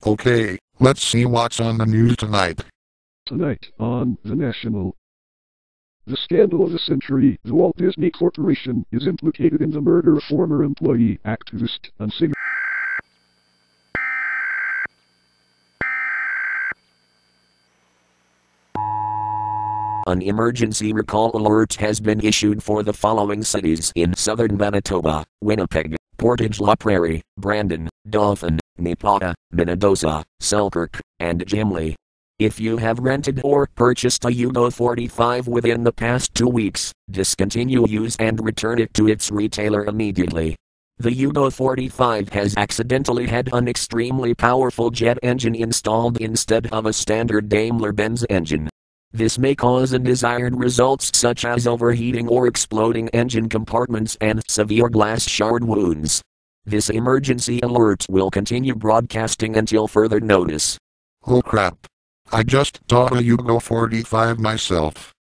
Okay, let's see what's on the news tonight. Tonight on The National. The scandal of the century, the Walt Disney Corporation is implicated in the murder of former employee, activist, and singer. An emergency recall alert has been issued for the following cities in southern Manitoba: Winnipeg, Portage la Prairie, Brandon, Dauphin, Nepata, Minnedosa, Selkirk, and Gimli. If you have rented or purchased a Yugo 45 within the past 2 weeks, discontinue use and return it to its retailer immediately. The Yugo 45 has accidentally had an extremely powerful jet engine installed instead of a standard Daimler-Benz engine. This may cause undesired results such as overheating or exploding engine compartments and severe glass shard wounds. This emergency alert will continue broadcasting until further notice. Oh crap. I just saw a Yugo 45 myself.